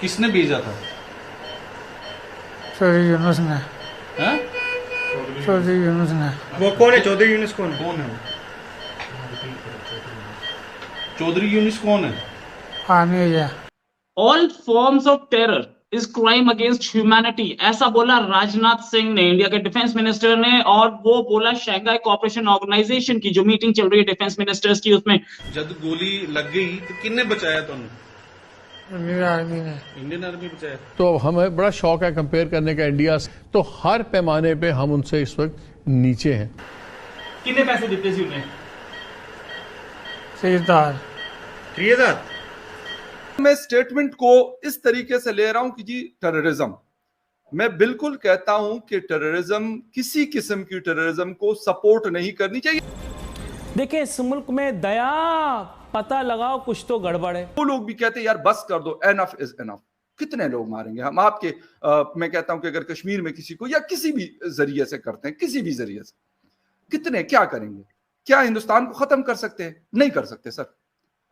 किसने भेजा था? चौधरी यूनुस ने। हैं? चौधरी यूनुस ने। वो कौन है चौधरी यूनुस? कौन है? कौन है वो? चौधरी यूनिस कौन है? आने या all forms of terror is crime against humanity, ऐसा बोला राजनाथ सिंह ने, इंडिया के डिफेंस मिनिस्टर ने। और वो बोला शंघाई कोऑपरेशन ऑर्गेनाइजेशन की जो मीटिंग चल रही है डिफेंस मिनिस्टर्स की, उसमें जब गोली लग गई तो किन्ने बचाया तुम? इंडियन आर्मी ने। इंडियन आर्मी बचाया। तो हमें बड़ा शौक है कंपेयर करने का इंडिया से, तो हर पैमाने पे हम उनसे इस वक्त नीचे हैं। कितने पैसे दिते सी उन्हें? 3000। 3000। मैं स्टेटमेंट को इस तरीके से ले रहा हूं कि जी टेररिज्म, मैं बिल्कुल कहता हूं कि टेररिज्म, किसी किस्म की टेररिज्म को सपोर्ट नहीं करनी चाहिए। देखिए इस मुल्क में दया, पता लगाओ कुछ तो गड़बड़ है। वो लोग भी कहते हैं यार बस कर दो, एनफ इज एनफ। कितने लोग मारेंगे हम आपके? मैं कहता हूं कि अगर कश्मीर में किसी को या किसी भी जरिए से करते हैं, किसी भी जरिए से, कितने क्या करेंगे? क्या हिंदुस्तान को खत्म कर सकते हैं? नहीं कर सकते सर।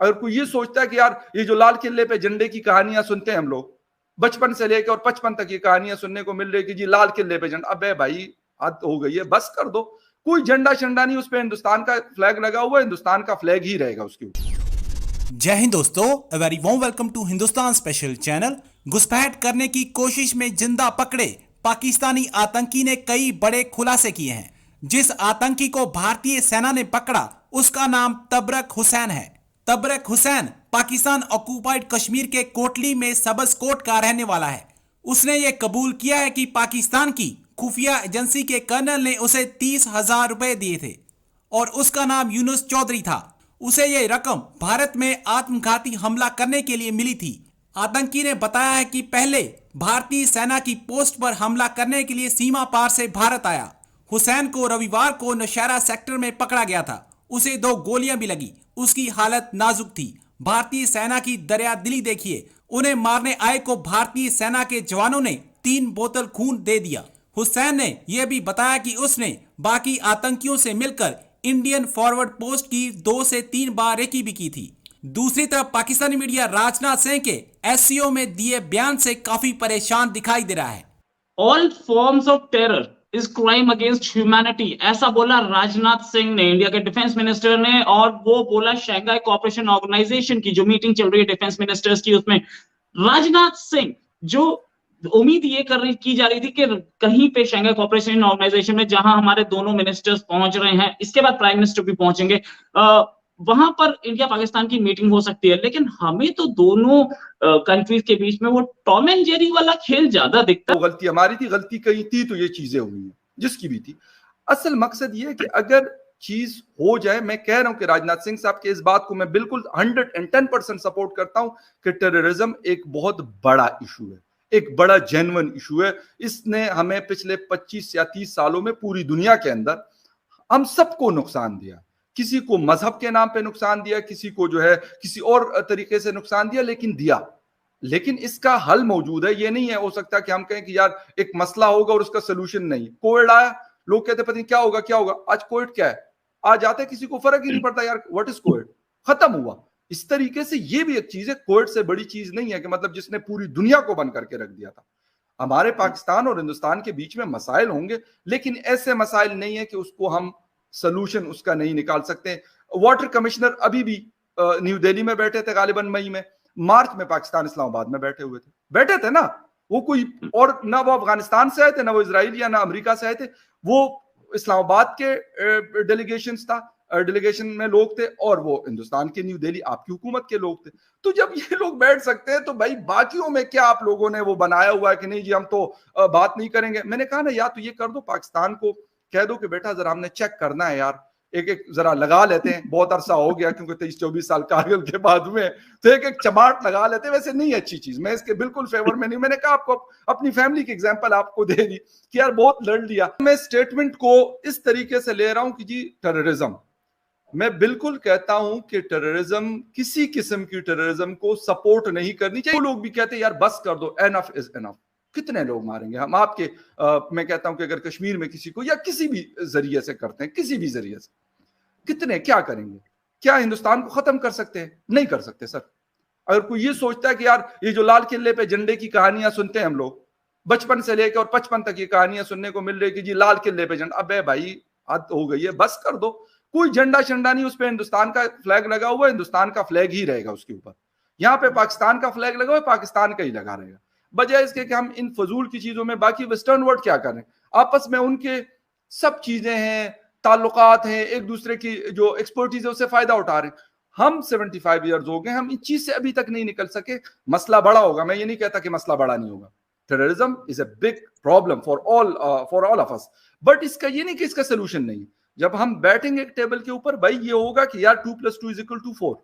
अगर कोई ये सोचता है कि यार ये जो लाल किले पे झंडे की कहानियां सुनते हैं हम लोग, बचपन से लेकर और 55 तक ये कहानियां सुनने को मिल रही कि जी लाल किले पे झंडा, अबे भाई हद हो गई है, बस कर दो। कोई झंडा शंडा नहीं, उस पे हिंदुस्तान का फ्लैग लगा हुआ है, हिंदुस्तान का फ्लैग ही रहेगा उसके ऊपर। जय हिंद दोस्तों, a very warm welcome to Hindustan special channel. घुसपैठ करने की कोशिश में जिंदा पकड़े पाकिस्तानी आतंकी ने कई बड़े खुलासे किए हैं। जिस आतंकी को भारतीय सेना ने पकड़ा उसका नाम तबरक हुसैन है। तबरक हुसैन पाकिस्तान ऑक्युपाइड कश्मीर के कोटली में सबज कोट का रहने वाला है। उसने ये कबूल किया है कि पाकिस्तान की खुफिया एजेंसी के कर्नल ने उसे 30,000 रुपए दिए थे और उसका नाम यूनुस चौधरी था। उसे ये रकम भारत में आत्मघाती हमला करने के लिए मिली थी। आतंकी ने बताया है कि पहले भारतीय सेना की पोस्ट पर हमला करने के लिए सीमा पार से भारत आया। हुसैन को रविवार को नौशहरा सेक्टर में पकड़ा गया था। उसे 2 गोलियां भी लगी। उसकी हालत नाजुक थी। भारतीय सेना की दरियादिली देखिए। उन्हें मारने आए को भारतीय सेना के जवानों ने 3 बोतल खून दे दिया। हुसैन ने यह भी बताया कि उसने बाकी आतंकियों से मिलकर इंडियन फॉरवर्ड पोस्ट की 2 से 3 बार रेकी भी की थी। दूसरी तरफ पाकिस्तानी मीडिया राजनाथ सिंह के एससीओ में दिए बयान से काफी परेशान दिखाई दे रहा है। All forms of terror is crime against humanity, ऐसा बोला राजनाथ सिंह ने, इंडिया के डिफेंस मिनिस्टर ने। और वो बोला शंघाई कोऑपरेशन ऑर्गेनाइजेशन की जो मीटिंग चल रही है डिफेंस मिनिस्टर्स की, उसमें राजनाथ सिंह, जो उम्मीद ये की जा रही थी कि कहीं पे शंघाई कोऑपरेशन ऑर्गेनाइजेशन में जहां हमारे दोनों मिनिस्टर्स पहुंच रहे हैं, इसके बाद प्राइम मिनिस्टर भी पहुंचेंगे, वहां पर इंडिया पाकिस्तान की मीटिंग हो सकती है। लेकिन हमें तो दोनों कंट्रीज के बीच में वो टॉम एंड जेरी वाला खेल ज्यादा दिखता है। गलती हमारी थी, गलती कहीं थी तो ये चीजें हुई हैं, जिसकी भी थी। असल मकसद ये है कि अगर चीज हो जाए, मैं कह रहा हूं कि राजनाथ सिंह साहब के इस बात को मैं बिल्कुल 110% सपोर्ट करता हूं कि टेररिज्म एक बहुत बड़ा इशू है, एक बड़ा जेन्युइन इशू है। इसने हमें पिछले 25 या 30 सालों में पूरी दुनिया के अंदर हम सबको नुकसान दिया। किसी को मजहब के नाम पे नुकसान दिया, किसी को जो है किसी और तरीके से नुकसान दिया, लेकिन दिया। लेकिन इसका हल मौजूद है। ये नहीं है हो सकता कि हम कहें कि यार एक मसला होगा और उसका सोल्यूशन नहीं। कोविड आया, लोग कहते पता नहीं क्या होगा क्या होगा। आज कोविड क्या है, आज आते किसी को फर्क ही नहीं पड़ता यार व्हाट इज कोविड, खत्म हुआ। इस तरीके से ये भी एक चीज है, कोविड से बड़ी चीज नहीं है कि मतलब जिसने पूरी दुनिया को बंद करके रख दिया था। हमारे पाकिस्तान और हिंदुस्तान के बीच में मसाइल होंगे, लेकिन ऐसे मसाइल नहीं है कि उसको हम सोल्यूशन उसका नहीं निकाल सकते। वाटर कमिश्नर अभी भी न्यू दिल्ली में बैठे थे, गालिबन मई में। मार्च में पाकिस्तान इस्लामाबाद में बैठे थे ना। वो कोई और ना वो अफगानिस्तान से आए थे, ना वो इजराइल या ना अमेरिका से आए थे। वो इस्लामाबाद के डेलीगेशन में लोग थे और वो हिंदुस्तान के न्यू दिल्ली आपकी हुकूमत के लोग थे। तो जब ये लोग बैठ सकते हैं तो भाई बाकियों में क्या आप लोगों ने वो बनाया हुआ है कि नहीं जी हम तो बात नहीं करेंगे। मैंने कहा ना, या तो ये कर दो, पाकिस्तान को कह दो कि बेटा जरा हमने चेक करना है यार, एक एक जरा लगा लेते हैं, बहुत अरसा हो गया क्योंकि 23-24 साल कारगिल के बाद में, तो एक एक चमाट लगा लेते हैं। वैसे नहीं अच्छी चीज, मैं इसके बिल्कुल फेवर में नहीं। मैंने कहा आपको अपनी फैमिली की एग्जांपल आपको दे दी कि यार बहुत लड़ लिया। मैं स्टेटमेंट को इस तरीके से ले रहा हूं कि जी टेररिज्म, मैं बिल्कुल कहता हूं कि टेररिज्म, किसी किस्म की टेररिज्म को सपोर्ट नहीं करनी चाहिए। वो लोग भी कहते हैं यार बस कर दो, एनफ इज एनफ। कितने लोग मारेंगे हम आपके? मैं कहता हूं कि अगर कश्मीर में किसी को या किसी भी जरिए से करते हैं, किसी भी जरिए से, कितने क्या करेंगे? क्या हिंदुस्तान को खत्म कर सकते हैं? नहीं कर सकते सर। अगर कोई ये सोचता है कि यार ये जो लाल किले पे झंडे की कहानियां सुनते हैं हम लोग बचपन से लेकर और 55 तक ये कहानियां सुनने को मिल रही कि जी लाल किले पे झंडा, अबे भाई हद हो गई है, बस कर दो। कोई झंडा शंडा नहीं, उस पे हिंदुस्तान का फ्लैग लगा हुआ है, हिंदुस्तान का फ्लैग ही रहेगा उसके ऊपर। यहाँ पे पाकिस्तान का फ्लैग लगा हुआ है, पाकिस्तान का ही लगा रहेगा। बजाय इसके कि हम इन फजूल की चीजों में बाकी वेस्टर्न वर्ल्ड क्या करें, आपस में उनके सब चीजें हैं, ताल्लुकात हैं, एक दूसरे की जो एक्सपर्टीज है उससे फायदा उठा रहे हैं। हम 75 ईयर्स हो गए, हम इस चीज से अभी तक नहीं निकल सके। मसला बड़ा होगा, मैं ये नहीं कहता कि मसला बड़ा नहीं होगा। Terrorism is a big problem for all of us, but इसका ये नहीं कि इसका सोल्यूशन नहीं। जब हम बैठेंगे एक टेबल के ऊपर, भाई ये होगा कि यार 2 + 2 = 4,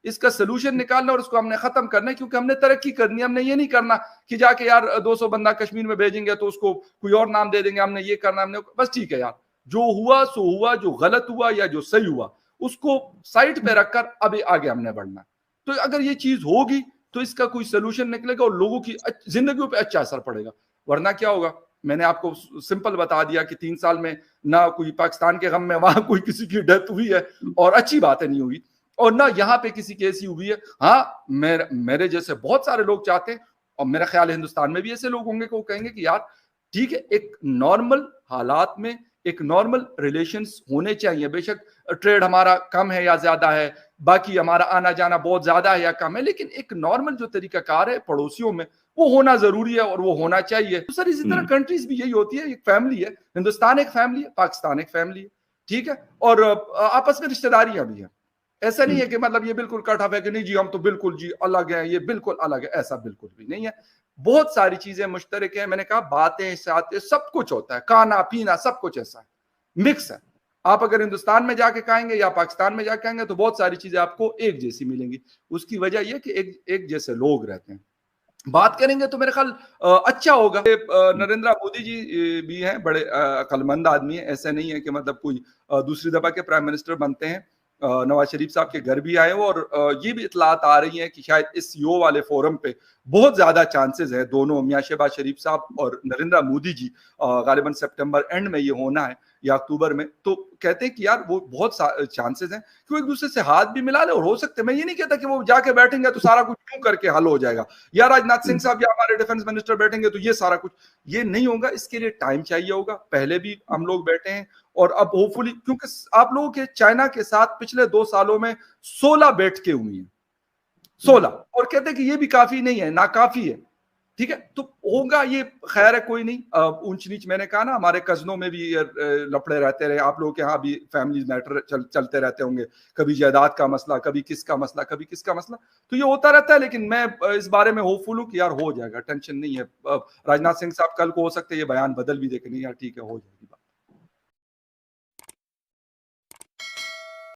इसका सोल्यूशन निकालना और उसको हमने खत्म करना है, क्योंकि हमने तरक्की करनी है। हमने ये नहीं करना कि जाके यार 200 बंदा कश्मीर में भेजेंगे तो उसको कोई और नाम दे देंगे, हमने ये करना, हमने बस ठीक है यार, जो हुआ सो हुआ, जो गलत हुआ या जो सही हुआ उसको साइड पे रखकर अभी आगे हमने बढ़ना। तो अगर ये चीज होगी तो इसका कोई सोल्यूशन निकलेगा और लोगों की जिंदगियों पे अच्छा असर पड़ेगा। वरना क्या होगा, मैंने आपको सिंपल बता दिया कि 3 साल में ना कोई पाकिस्तान के गम में वहां कोई किसी की डेथ हुई है, और अच्छी बात है नहीं हुई, और ना यहाँ पे किसी की ऐसी हुई है। हाँ, मेरे जैसे बहुत सारे लोग चाहते हैं, और मेरा ख्याल है हिंदुस्तान में भी ऐसे लोग होंगे को कहेंगे कि यार ठीक है, एक नॉर्मल हालात में एक नॉर्मल रिलेशंस होने चाहिए। बेशक ट्रेड हमारा कम है या ज्यादा है, बाकी हमारा आना जाना बहुत ज्यादा है या कम है, लेकिन एक नॉर्मल जो तरीकाकार है पड़ोसियों में वो होना जरूरी है और वो होना चाहिए। तो सर इसी तरह कंट्रीज भी यही होती है, एक फैमिली है, हिंदुस्तान एक फैमिली है, पाकिस्तान एक फैमिली है, ठीक है, और आपस में रिश्तेदारियां भी हैं। ऐसा नहीं है कि मतलब ये बिल्कुल कट ऑफ है कि नहीं जी हम तो बिल्कुल जी अलग है, ये बिल्कुल अलग है, ऐसा बिल्कुल भी नहीं है। बहुत सारी चीजें मुश्तरक हैं। मैंने कहा बातें सातें सब कुछ होता है, खाना पीना सब कुछ ऐसा है, मिक्स है। आप अगर हिंदुस्तान में जाके खाएंगे या पाकिस्तान में जाके खाएंगे तो बहुत सारी चीजें आपको एक जैसी मिलेंगी। उसकी वजह यह कि एक जैसे लोग रहते हैं। बात करेंगे तो मेरे ख्याल अच्छा होगा। नरेंद्र मोदी जी भी हैं, बड़े अक्लमंद आदमी है, ऐसा नहीं है कि मतलब कोई दूसरी दफा के प्राइम मिनिस्टर बनते हैं। नवाज शरीफ साहब के घर भी आए हो, और ये भी इतलात आ रही हैं कि शायद इस सीओ वाले फोरम पे बहुत ज्यादा चांसेस है, दोनों मियां शहबाज शरीफ साहब और नरेंद्र मोदी जी, गालिबन सितंबर एंड में ये होना है या अक्टूबर में। तो कहते हैं कि यार वो बहुत चांसेस हैं कि वो एक दूसरे से हाथ भी मिला ले, और हो सकते, मैं ये नहीं कहता कि वो जाके बैठेंगे तो सारा कुछ क्यों करके हल हो जाएगा, या राजनाथ सिंह साहब या हमारे डिफेंस मिनिस्टर बैठेंगे तो ये सारा कुछ, ये नहीं होगा। इसके लिए टाइम चाहिए होगा। पहले भी हम लोग बैठे हैं, और अब होपफुली, क्योंकि आप लोगों के चाइना के साथ पिछले 2 सालों में 16 बैठकें हुई हैं, 16, और कहते हैं कि ये भी काफी नहीं है, नाकाफी है, ठीक है। तो होगा ये, खैर है, कोई नहीं। ऊंच नीच, मैंने कहा ना, हमारे कजनों में भी लफड़े रहते रहे, आप लोगों के यहाँ भी फैमिली मैटर चलते रहते होंगे, कभी जायदाद का मसला, कभी किसका मसला, कभी किसका मसला, तो ये होता रहता है। लेकिन मैं इस बारे में होपफुल हूँ कि यार हो जाएगा, टेंशन नहीं है। राजनाथ सिंह साहब कल को हो सकते ये बयान बदल भी दे कि नहीं यार ठीक है हो जाएगी बात।